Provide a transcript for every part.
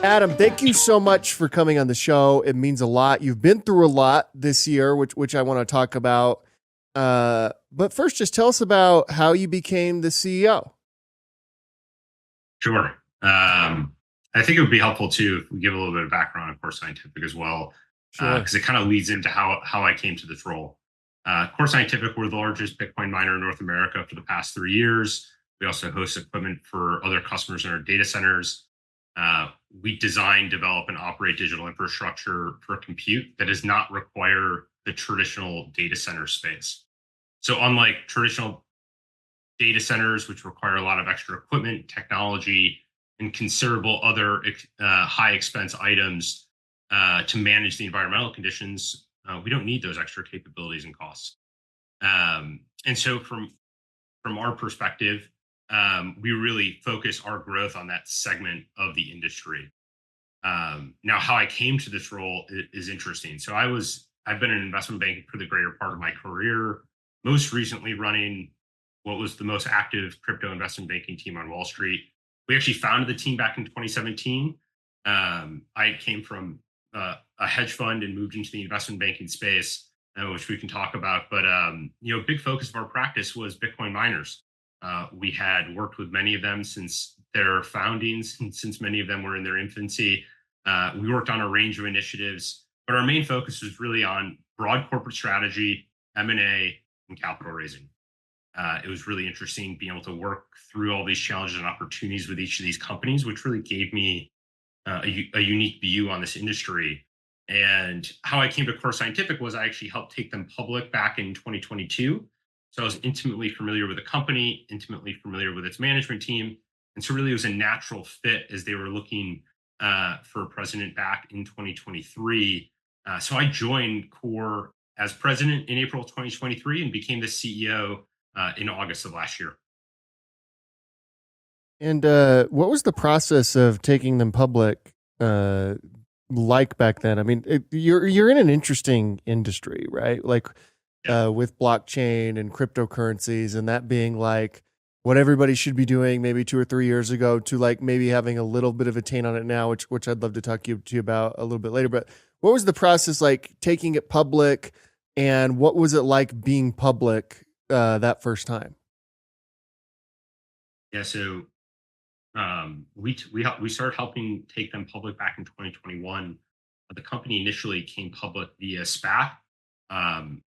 Adam, thank you so much for coming on the show. It means a lot. You've been through a lot this year, which I want to talk about. But first, just tell us about how you became the CEO. Sure. I think it would be helpful too if we give a little bit of background on Core Scientific as well, Sure. because it kind of leads into how I came to this role. Core Scientific, we're the largest Bitcoin miner in North America for the past 3 years. We also host equipment for other customers in our data centers. We design, develop, and operate digital infrastructure for compute that does not require the traditional data center space. So, unlike traditional data centers, which require a lot of extra equipment, technology, and considerable other high expense items to manage the environmental conditions, we don't need those extra capabilities and costs. And so, from our perspective, we really focus our growth on that segment of the industry. Now, how I came to this role is interesting. So, I've been in investment banking for the greater part of my career, most recently running what was the most active crypto investment banking team on Wall Street. We actually founded the team back in 2017. I came from a hedge fund and moved into the investment banking space, which we can talk about. But a big focus of our practice was Bitcoin miners. We had worked with many of them since their foundings, and since many of them were in their infancy. We worked on a range of initiatives, but our main focus was really on broad corporate strategy, M&A, and capital raising. It was really interesting being able to work through all these challenges and opportunities with each of these companies, which really gave me a unique view on this industry. And how I came to Core Scientific was I actually helped take them public back in 2022. So I was intimately familiar with the company, intimately familiar with its management team. And so really it was a natural fit as they were looking for a president back in 2023. So I joined Core as president in April 2023 and became the CEO in August of last year. And what was the process of taking them public like back then? I mean, you're in an interesting industry, right? Like Yeah. with blockchain and cryptocurrencies, and that being like what everybody should be doing maybe 2 or 3 years ago to like maybe having a little bit of a taint on it now, which I'd love to talk to you about a little bit later. But what was the process like taking it public, and what was it like being public that first time? Yeah. So we started helping take them public back in 2021. The company initially came public via SPAC.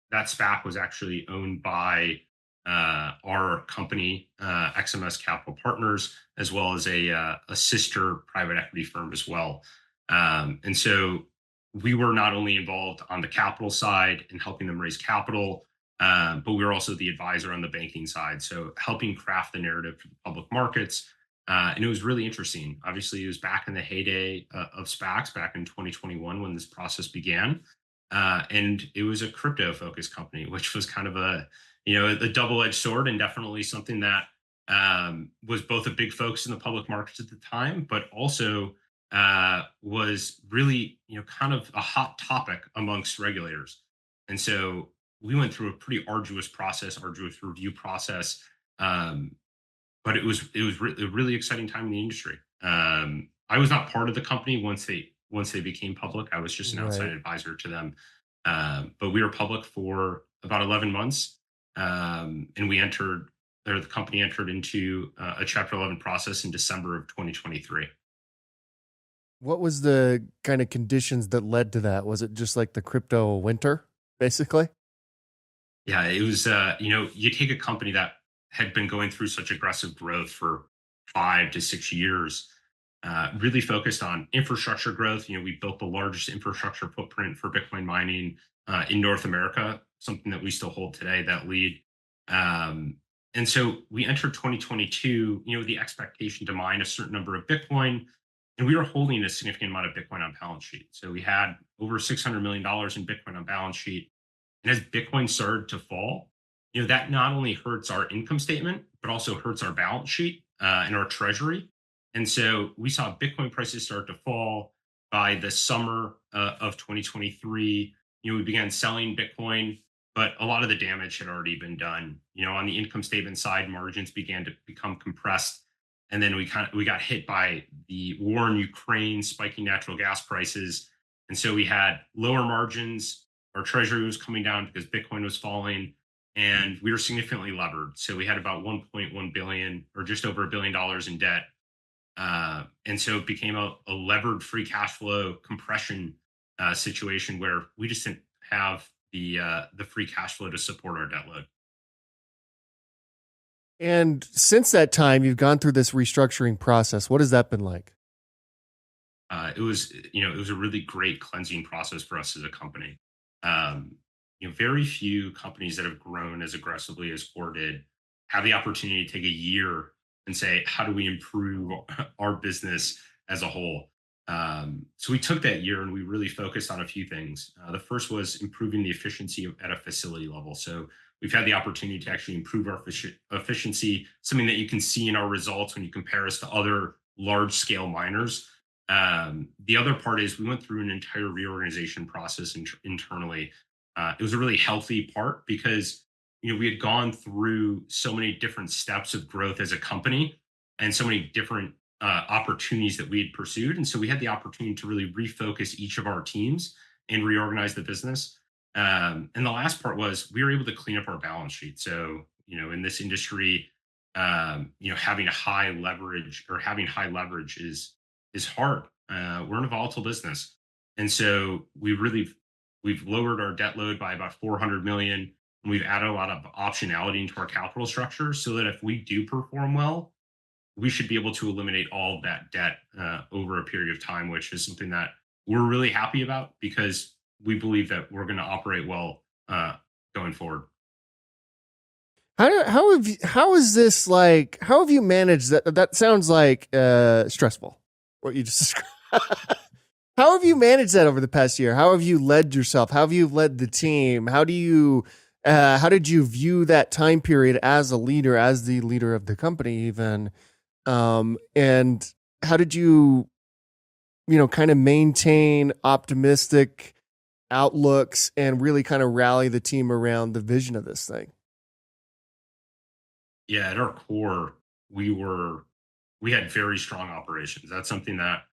That SPAC was actually owned by our company, XMS Capital Partners, as well as a sister private equity firm as well. And so we were not only involved on the capital side in helping them raise capital, but we were also the advisor on the banking side. So helping craft the narrative for the public markets. And it was really interesting. Obviously, it was back in the heyday of SPACs back in 2021 when this process began. And it was a crypto focused company, which was kind of a double-edged sword, and definitely something that was both a big focus in the public markets at the time, but also was really, kind of a hot topic amongst regulators. And so we went through a pretty arduous review process. But it was a really exciting time in the industry. I was not part of the company once they became public. I was just an outside Right. advisor to them. But we were public for about 11 months, and the company entered into a Chapter 11 process in December of 2023. What was the kind of conditions that led to that? Was it just like the crypto winter, basically? Yeah, it was. You take a company that had been going through such aggressive growth for 5 to 6 years, really focused on infrastructure growth. We built the largest infrastructure footprint for Bitcoin mining in North America, something that we still hold today, that lead. And so we entered 2022, with the expectation to mine a certain number of Bitcoin, and we were holding a significant amount of Bitcoin on balance sheet. So we had over $600 million in Bitcoin on balance sheet. And as Bitcoin started to fall, that not only hurts our income statement, but also hurts our balance sheet and our treasury. And so we saw Bitcoin prices start to fall by the summer of 2023. We began selling Bitcoin, but a lot of the damage had already been done. On the income statement side, margins began to become compressed. And then we got hit by the war in Ukraine, spiking natural gas prices, and so we had lower margins. Our treasury was coming down because Bitcoin was falling, and we were significantly levered. So we had about 1.1 billion, or just over $1 billion in debt, and so it became a levered free cash flow compression situation where we just didn't have the free cash flow to support our debt load. And since that time, you've gone through this restructuring process. What has that been like? It was a really great cleansing process for us as a company. Um, very few companies that have grown as aggressively as Core did have the opportunity to take a year and say, how do we improve our business as a whole? So we took that year and we really focused on a few things. The first was improving the efficiency at a facility level. So we've had the opportunity to actually improve our efficiency, something that you can see in our results when you compare us to other large scale miners. The other part is we went through an entire reorganization process internally. It was a really healthy part because we had gone through so many different steps of growth as a company and so many different opportunities that we had pursued, and so we had the opportunity to really refocus each of our teams and reorganize the business. And the last part was we were able to clean up our balance sheet. So in this industry, having high leverage is hard. We're in a volatile business, and so we've lowered our debt load by about 400 million, and we've added a lot of optionality into our capital structure so that if we do perform well, we should be able to eliminate all of that debt over a period of time, which is something that we're really happy about because we believe that we're going to operate well going forward. How is this like? How have you managed that? That sounds like stressful. What you just described. How have you managed that over the past year? How have you led yourself? How have you led the team? How did you view that time period as a leader, as the leader of the company, even? And how did you kind of maintain optimistic outlooks and really kind of rally the team around the vision of this thing? Yeah, at our core, we had very strong operations. That's something that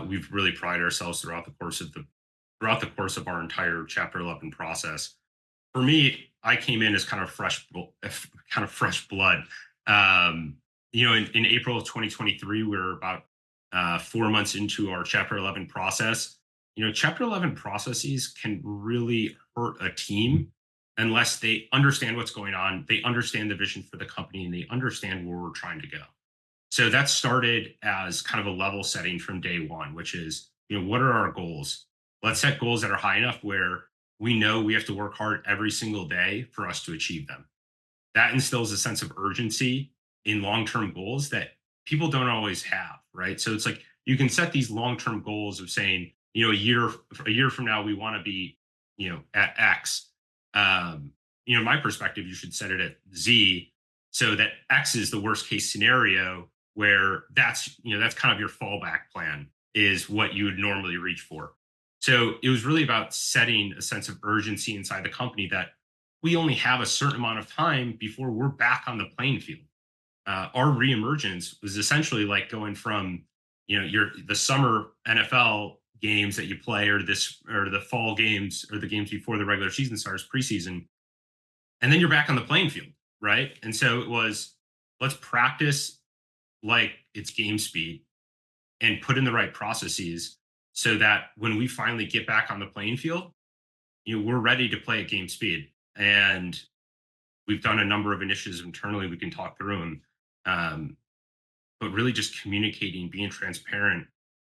we've really prided ourselves throughout the course of our entire Chapter 11 process. For me, I came in as kind of fresh blood. In April of 2023, we were about 4 months into our Chapter 11 process. Chapter 11 processes can really hurt a team unless they understand what's going on, they understand the vision for the company, and they understand where we're trying to go. So that started as kind of a level setting from day one, which is, what are our goals? Let's set goals that are high enough where we know we have to work hard every single day for us to achieve them. That instills a sense of urgency in long-term goals that people don't always have, right? So it's like you can set these long-term goals of saying, a year from now we want to be, at X. My perspective, you should set it at Z, so that X is the worst case scenario where that's kind of your fallback plan is what you would normally reach for. So it was really about setting a sense of urgency inside the company that we only have a certain amount of time before we're back on the playing field. Our reemergence was essentially like going from the summer NFL games that you play or the fall games or the games before the regular season starts, preseason, and then you're back on the playing field, right? And so it was, let's practice like it's game speed and put in the right processes so that when we finally get back on the playing field, we're ready to play at game speed. And we've done a number of initiatives internally. We can talk through them, but really just communicating, being transparent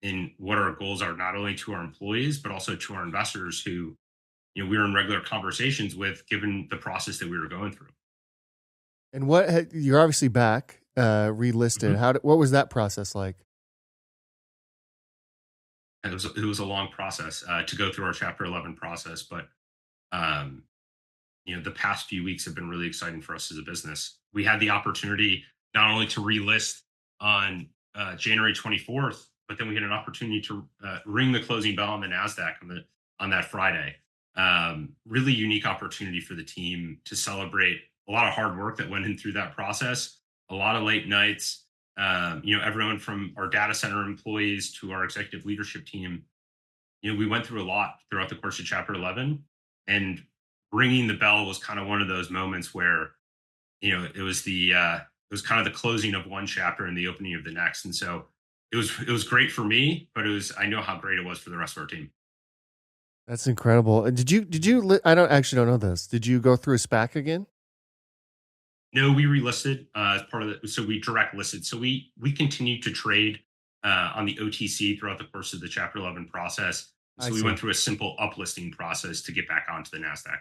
in what our goals are, not only to our employees but also to our investors, who we were in regular conversations with, given the process that we were going through. And you're obviously back, relisted. Mm-hmm. What was that process like? It was a long process to go through our Chapter 11 process, but the past few weeks have been really exciting for us as a business. We had the opportunity not only to relist on January 24th, but then we had an opportunity to ring the closing bell on the NASDAQ on that Friday. Really unique opportunity for the team to celebrate a lot of hard work that went in through that process, a lot of late nights, Everyone from our data center employees to our executive leadership team, we went through a lot throughout the course of Chapter 11, and ringing the bell was kind of one of those moments where it was kind of the closing of one chapter and the opening of the next, and so it was great for me, but I know how great it was for the rest of our team. That's incredible. And I don't know this. Did you go through a SPAC again? No, we relisted as part of it. So we direct listed. So we continued to trade on the OTC throughout the course of the Chapter 11 process. I So we went see. through a simple uplisting process to get back onto the Nasdaq.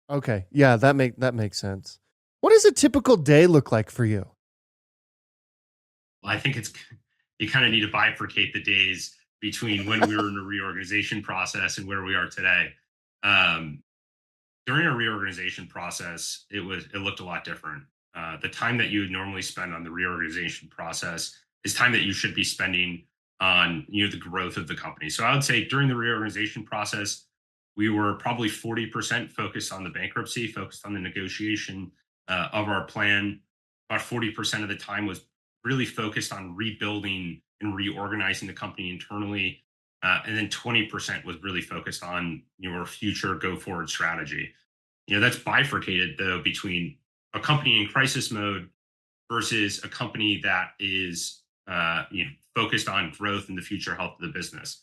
Okay. Yeah, that makes sense. What does a typical day look like for you? Well, I think you kind of need to bifurcate the days between when we were in the reorganization process and where we are today. Um, During a reorganization process, it looked a lot different. The time that you would normally spend on the reorganization process is time that you should be spending on the growth of the company. So I would say during the reorganization process, we were probably 40% focused on the bankruptcy, focused on the negotiation of our plan. About 40% of the time was really focused on rebuilding and reorganizing the company internally. And then 20% was really focused on your future go forward strategy. That's bifurcated though between a company in crisis mode versus a company that is focused on growth and the future health of the business.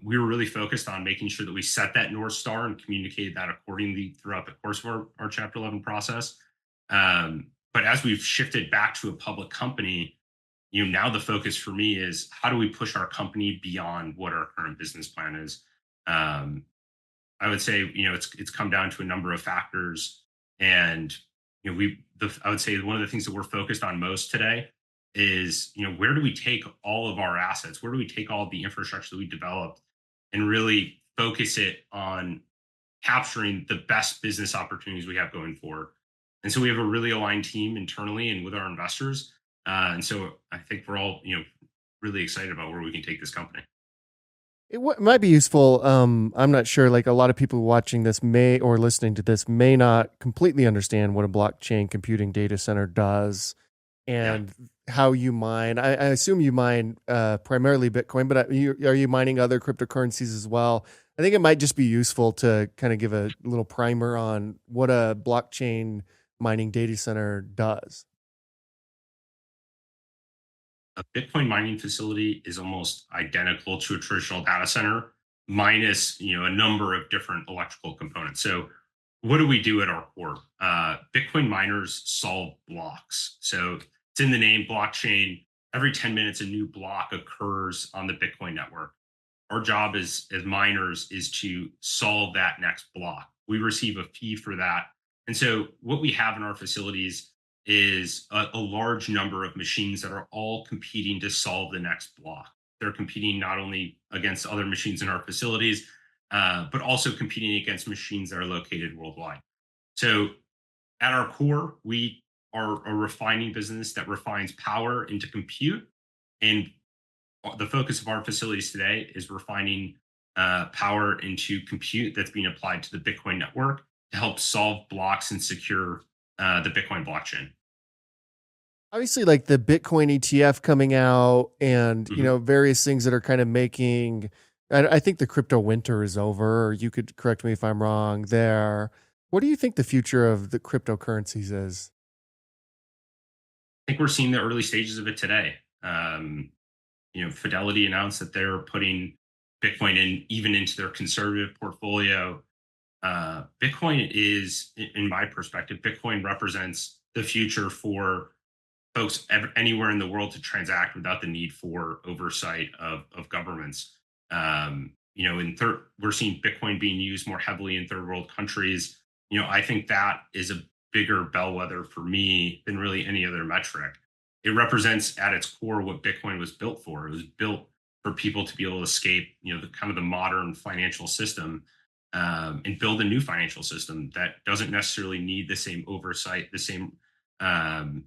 We were really focused on making sure that we set that North Star and communicated that accordingly throughout the course of our Chapter 11 process. But as we've shifted back to a public company, now the focus for me is how do we push our company beyond what our current business plan is. Um, I would say, it's come down to a number of factors, and I would say one of the things that we're focused on most today is, where do we take all of our assets? Where do we take all of the infrastructure that we developed and really focus it on capturing the best business opportunities we have going forward? And so we have a really aligned team internally and with our investors. And so I think we're all, really excited about where we can take this company. Might be useful. I'm not sure. Like a lot of people watching this may or listening to this may not completely understand what a blockchain computing data center does Yeah. and how you mine. I assume you mine primarily Bitcoin, but are you mining other cryptocurrencies as well? I think it might just be useful to kind of give a little primer on what a blockchain mining data center does. A Bitcoin mining facility is almost identical to a traditional data center, minus a number of different electrical components. So, what do we do at our core? Bitcoin miners solve blocks. So it's in the name blockchain. Every 10 minutes, a new block occurs on the Bitcoin network. Our job as miners is to solve that next block. We receive a fee for that. And so what we have in our facilities is a large number of machines that are all competing to solve the next block. They're competing not only against other machines in our facilities, but also competing against machines that are located worldwide. So at our core, we are a refining business that refines power into compute. And the focus of our facilities today is refining power into compute that's being applied to the Bitcoin network to help solve blocks and secure the Bitcoin blockchain. Obviously, like the Bitcoin ETF coming out and, Mhm. various things that are kind of making, I think the crypto winter is over, or you could correct me if I'm wrong there. What do you think the future of the cryptocurrencies is? I think we're seeing the early stages of it today. Fidelity announced that they're putting Bitcoin in even into their conservative portfolio. Bitcoin is, in my perspective, Bitcoin represents the future for folks anywhere in the world to transact without the need for oversight of governments. We're seeing Bitcoin being used more heavily in third world countries. I think that is a bigger bellwether for me than really any other metric. It represents at its core what Bitcoin was built for. It was built for people to be able to escape, the kind of the modern financial system, and build a new financial system that doesn't necessarily need the same oversight, the same um,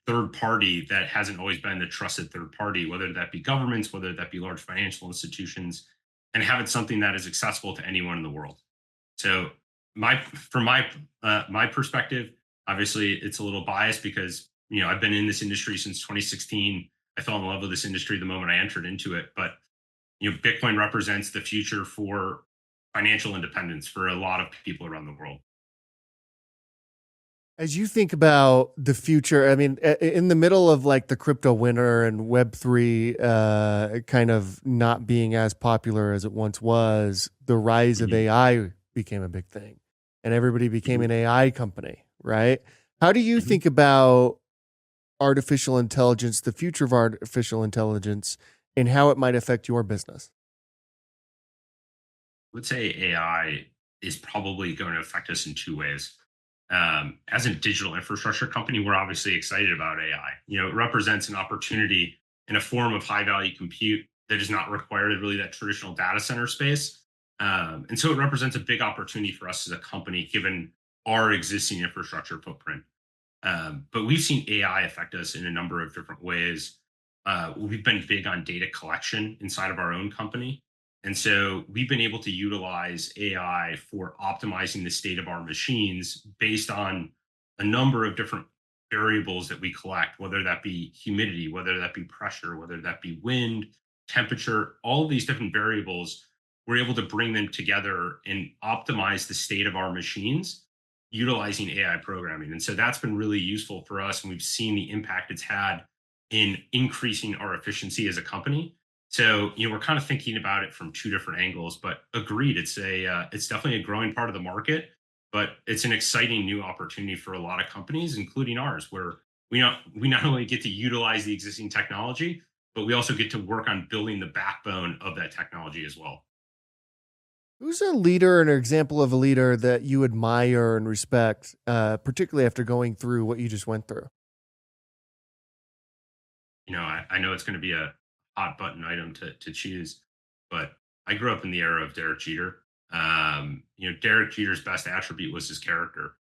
third party that hasn't always been the trusted third party, whether that be governments, whether that be large financial institutions, and have it something that is accessible to anyone in the world. So from my perspective, obviously it's a little biased because I've been in this industry since 2016. I fell in love with this industry the moment I entered into it. But Bitcoin represents the future for financial independence for a lot of people around the world. As you think about the future, I mean, in the middle of like the crypto winter and Web3 kind of not being as popular as it once was, the rise of Mhm. AI became a big thing and everybody became Mhm. an AI company, right? How do you Mhm. think about artificial intelligence, the future of artificial intelligence, and how it might affect your business? I would say AI is probably going to affect us in two ways. As a digital infrastructure company, we're obviously excited about AI. It represents an opportunity in a form of high value compute that is not required in really that traditional data center space. And so it represents a big opportunity for us as a company, given our existing infrastructure footprint. But we've seen AI affect us in a number of different ways. We've been big on data collection inside of our own company. And so we've been able to utilize AI for optimizing the state of our machines based on a number of different variables that we collect, whether that be humidity, whether that be pressure, whether that be wind, temperature, all of these different variables. We're able to bring them together and optimize the state of our machines utilizing AI programming. And so that's been really useful for us. And we've seen the impact it's had in increasing our efficiency as a company. So, we're kind of thinking about it from two different angles, but agreed, it's definitely a growing part of the market, but it's an exciting new opportunity for a lot of companies, including ours, where we not only get to utilize the existing technology, but we also get to work on building the backbone of that technology as well. Who's a leader and an example of a leader that you admire and respect, particularly after going through what you just went through? I know it's going to be a hot button item to choose, but I grew up in the era of Derek Jeter. Derek Jeter's best attribute was his character.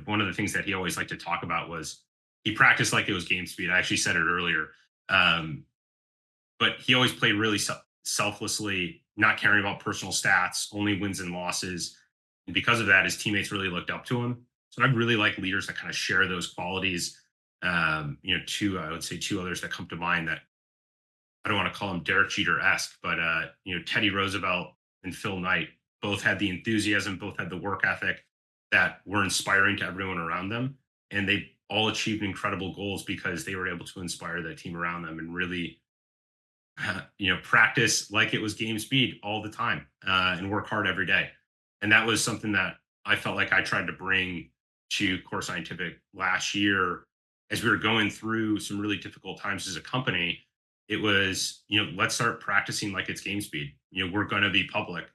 One of the things that he always liked to talk about was he practiced like it was game speed. I actually said it earlier. Um, but he always played really selflessly, not caring about personal stats, only wins and losses. And because of that, his teammates really looked up to him. So I really like leaders that kind of share those qualities. I would say two others that come to mind that I don't want to call them Derek Jeter esque, but Teddy Roosevelt and Phil Knight both had the enthusiasm, both had the work ethic that were inspiring to everyone around them, and they all achieved incredible goals because they were able to inspire the team around them and really practice like it was game speed all the time and work hard every day. And that was something that I felt like I tried to bring to Core Scientific last year as we were going through some really difficult times as a company. It was, let's start practicing like it's game speed. We're going to be public.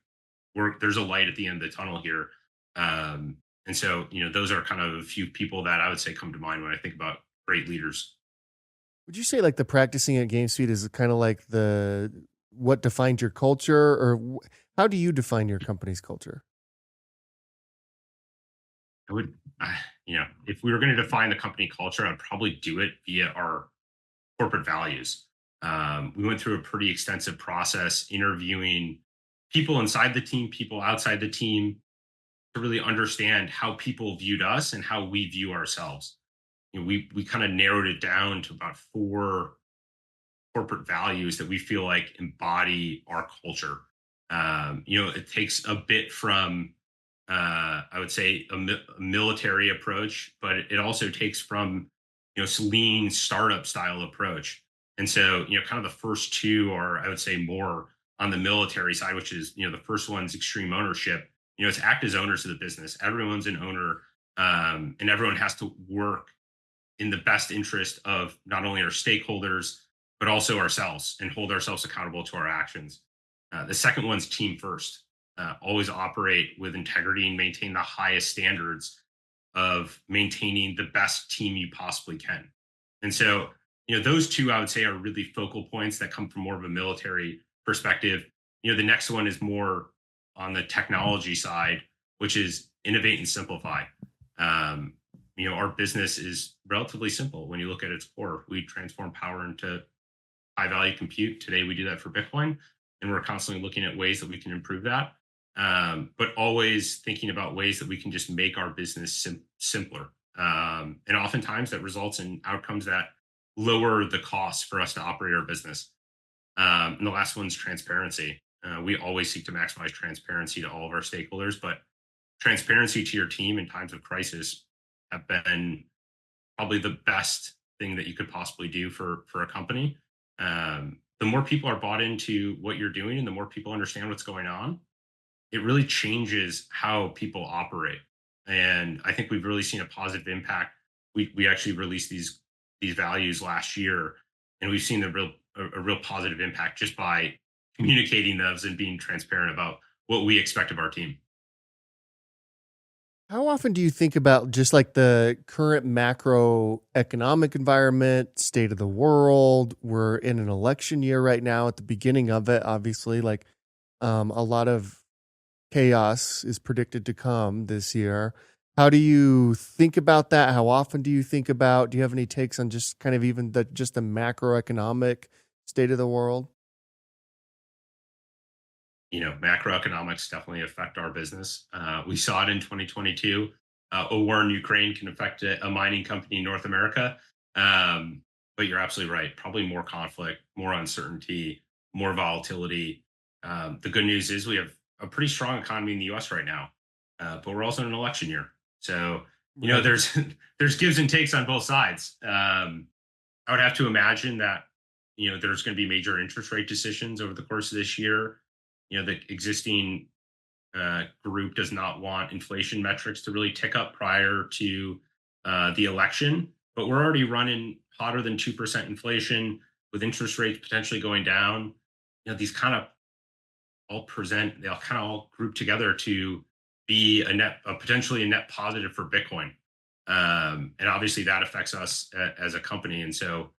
There's a light at the end of the tunnel here. And so, those are kind of a few people that I would say come to mind when I think about great leaders. Would you say like the practicing at game speed is kind of like the what defines your culture, or how do you define your company's culture? I would, if we were going to define the company culture, I'd probably do it via our corporate values. We went through a pretty extensive process interviewing people inside the team, people outside the team, to really understand how people viewed us and how we view ourselves. We kind of narrowed it down to about four corporate values that we feel like embody our culture. It takes a bit from I would say a military approach, but it also takes from some lean startup style approach. And so kind of the first two are I would say more on the military side, which is the first one's extreme ownership. It's act as owners of the business. Everyone's an owner, and everyone has to work in the best interest of not only our stakeholders but also ourselves and hold ourselves accountable to our actions. The second one's team first. Always operate with integrity and maintain the highest standards of maintaining the best team you possibly can. And so, those two I would say are really focal points that come from more of a military perspective. The next one is more on the technology side, which is innovate and simplify. Um, our business is relatively simple when you look at its core. We transform power into high value compute. Today, we do that for Bitcoin, and we're constantly looking at ways that we can improve that. But always thinking about ways that we can just make our business simpler. And oftentimes that results in outcomes that lower the cost for us to operate our business. And the last one's transparency. We always seek to maximize transparency to all of our stakeholders, but transparency to your team in times of crisis have been probably the best thing that you could possibly do for a company. The more people are bought into what you're doing and the more people understand what's going on, it really changes how people operate. And I think we've really seen a positive impact. We actually released these values last year, and we've seen a real positive impact just by communicating those and being transparent about what we expect of our team. How often do you think about just like the current macroeconomic environment, state of the world? We're in an election year right now at the beginning of it, obviously, like a lot of chaos is predicted to come this year. How do you think about that? How often do you think about, do you have any takes on just kind of even just the macroeconomic state of the world? Macroeconomics definitely affect our business. We saw it in 2022. A war in Ukraine can affect a mining company in North America. But you're absolutely right. Probably more conflict, more uncertainty, more volatility. The good news is we have a pretty strong economy in the U.S. right now, but we're also in an election year. So, Right. there's there's gives and takes on both sides. I would have to imagine that there's going to be major interest rate decisions over the course of this year. The existing group does not want inflation metrics to really tick up prior to the election, but we're already running hotter than 2% inflation with interest rates potentially going down. These kind of they'll kind of all group together to be potentially a net positive for Bitcoin. And obviously that affects us as a company. And so,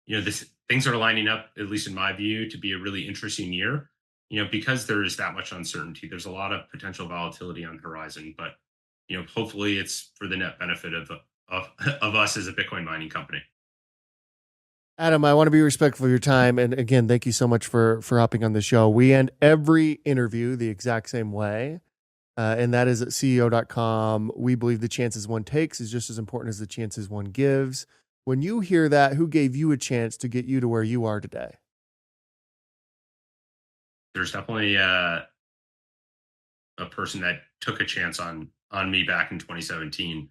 this things are lining up, at least in my view, to be a really interesting year. Because there is that much uncertainty, there's a lot of potential volatility on the horizon. But hopefully, it's for the net benefit of us as a Bitcoin mining company. Adam, I want to be respectful of your time. And again, thank you so much for hopping on the show. We end every interview the exact same way. And that is at CEO.com. We believe the chances one takes is just as important as the chances one gives. When you hear that, who gave you a chance to get you to where you are today? There's definitely a person that took a chance on me back in 2017.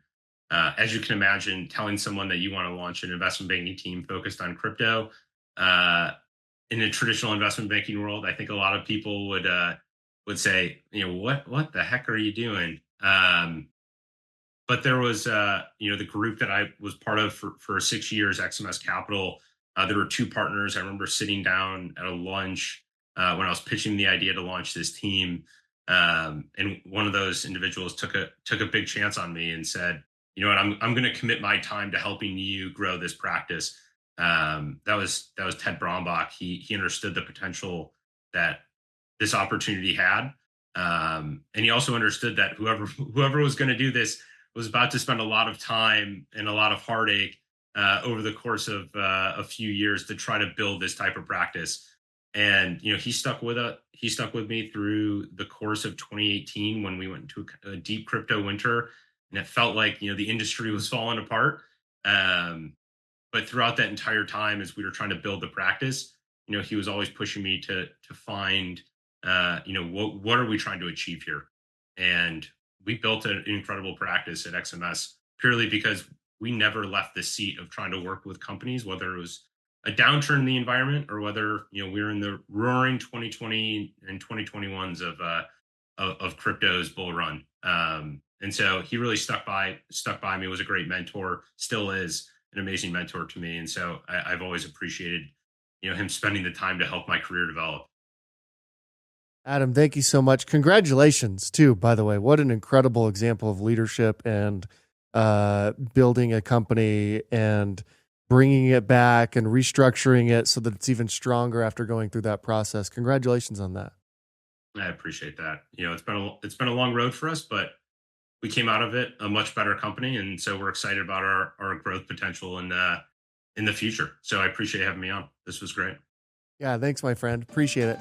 As you can imagine, telling someone that you want to launch an investment banking team focused on crypto uh, in a traditional investment banking world, I think a lot of people would say, what the heck are you doing? But there was, the group that I was part of for 6 years, XMS Capital. There were two partners. I remember sitting down at a lunch when I was pitching the idea to launch this team, and one of those individuals took a big chance on me and said, "You know what? I'm going to commit my time to helping you grow this practice." That was Ted Brombach. He understood the potential that this opportunity had, and he also understood that whoever was going to do this was about to spend a lot of time and a lot of heartache over the course of a few years to try to build this type of practice. And he stuck with it. He stuck with me through the course of 2018 when we went into a deep crypto winter, and it felt like the industry was falling apart. Um, but throughout that entire time, as we were trying to build the practice, he was always pushing me to find, what are we trying to achieve here? And we built an incredible practice at XMS purely because we never left the seat of trying to work with companies, whether it was a downturn in the environment or whether we were in the roaring 2020 and 2021s of crypto's bull run. And so he really stuck by me. Was a great mentor, still is an amazing mentor to me. And so I've always appreciated him spending the time to help my career develop. Adam, thank you so much. Congratulations, too, by the way. What an incredible example of leadership and building a company and bringing it back and restructuring it so that it's even stronger after going through that process. Congratulations on that. I appreciate that. It's been a long road for us, but we came out of it a much better company, and so we're excited about our growth potential in the future. So I appreciate having me on. This was great. Yeah, thanks, my friend. Appreciate it.